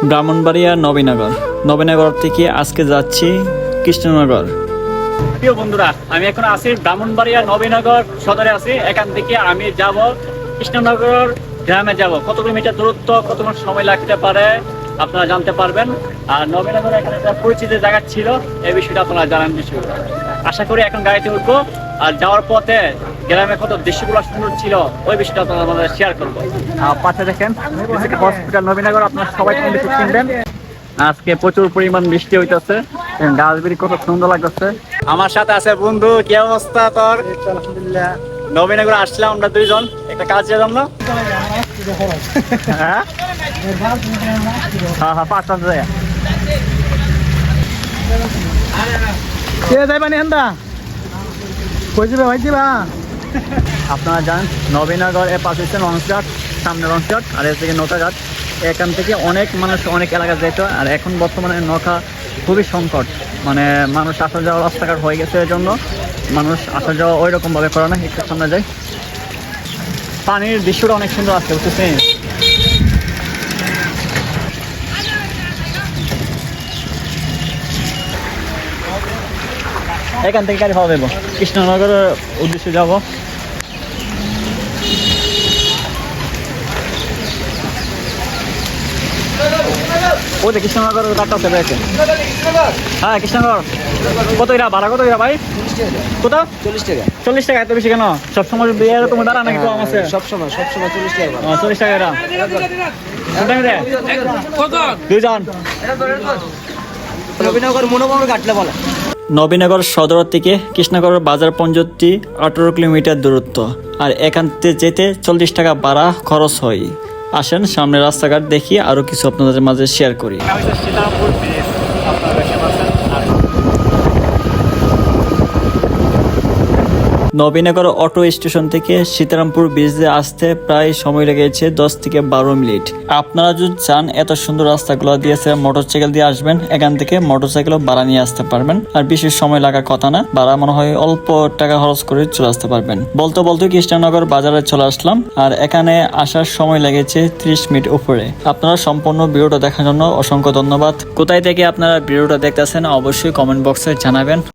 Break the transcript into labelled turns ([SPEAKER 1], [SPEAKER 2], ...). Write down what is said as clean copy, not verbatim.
[SPEAKER 1] ব্রাহ্মণবাড়িয়া নবীনগর। নবীনগর থেকে আজকে যাচ্ছি কৃষ্ণনগর। প্রিয় বন্ধুরা, আমি এখন আছি ব্রাহ্মণবাড়িয়া নবীনগর সদরে আছি। এখান থেকে আমি যাব কৃষ্ণনগর গ্রামে যাব। কত কিলোমিটার দূরত্ব, কতক্ষণ সময় লাগতে পারে আপনারা জানতে পারবেন। আর নবীনগর এখানে একটা পরিচিত জায়গা ছিল, এই বিষয়টা আপনারা জানান বিষয়। আশা করি এখন গাড়িতে উঠবো আর যাওয়ার পথে গ্রামে কত দৃশ্যগুলো সুন্দর ছিল ওই বিষয়টা আপনারা আমাদের শেয়ার করবো। পাশে দেখেন হসপিটাল নবীনগর, আপনারা সবাই কিন্তু চিনবেন। আজকে প্রচুর পরিমাণ বৃষ্টি হইতেছে, গাছগুলি কত সুন্দর লাগতেছে। আমার সাথে আছে বন্ধু। কি অবস্থা তোর? আলহামদুলিল্লাহ। নবীনগর আসলাম আমরা দুইজন একটা কাজের জন্য। হ্যাঁ হ্যাঁ হ্যাঁ, পাঁচটা যায় আপনারা জানেন নবীনগর এর পাশে হচ্ছে লঞ্চঘাট, সামনে লঞ্চঘাট আর এর থেকে নৌকাঘাট। এখান থেকে অনেক মানুষ অনেক এলাকা যেত, আর এখন বর্তমানে নৌকা খুবই সংকট, মানে মানুষ আসা যাওয়া রাস্তাঘাট হয়ে গেছে, এর জন্য মানুষ আসা যাওয়া ওই রকম ভাবে করে না। একটু সামনে যায়, পানির দৃশ্যটা অনেক সুন্দর আছে, বুঝতেছেন? এখান থেকে গাড়ি পাওয়া যাবো, কৃষ্ণনগরের উদ্দেশ্যে যাবো। ওই যে কৃষ্ণনগর রাস্তা আছে রয়েছে। হ্যাঁ কৃষ্ণনগর। কত এরা ভাড়া, কত এরা ভাই? কত? 40 টাকা। 40 টাকা? এত বেশি কেন? সবসময় তোমার দাঁড়া নাকি কম আছে?
[SPEAKER 2] সবসময় 40 টাকা।
[SPEAKER 1] 40 টাকা এরা দুজন।
[SPEAKER 2] নবীনগর মনোবল কাটলে বলে।
[SPEAKER 1] নবীনগর সদর থেকে কৃষ্ণনগর বাজার পর্যন্ত 18 কিলোমিটার দূরত্ব, আর এখান থেকে যেতে 40 টাকা ভাড়া খরচ হয়। আসেন সামনে রাস্তাঘাট দেখি, আরো কিছু আপনাদের মাঝে শেয়ার করি। নবীনগর অটো স্টেশন থেকে সীতারামপুর ব্রিজে আসতে প্রায় সময় লেগেছে 10 থেকে 12 মিনিট। আপনারা যদি চান এত সুন্দর রাস্তাগুলো দিয়েছে, মোটরসাইকেল দিয়ে আসবেন, এখান থেকে মোটরসাইকেলও ভাড়া নিয়ে আসতে পারবেন। আর বেশি সময় লাগার কথা না, ভাড়া মনে হয় অল্প টাকা খরচ করে চলে আসতে পারবেন। বলতে বলতে কৃষ্ণনগর বাজারে চলে আসলাম, আর এখানে আসার সময় লেগেছে 30 মিনিট উপরে। আপনারা সম্পূর্ণ ভিডিওটা দেখার জন্য অসংখ্য ধন্যবাদ। কোথায় থেকে আপনারা ভিডিওটা দেখতেছেন অবশ্যই কমেন্ট বক্সে জানাবেন।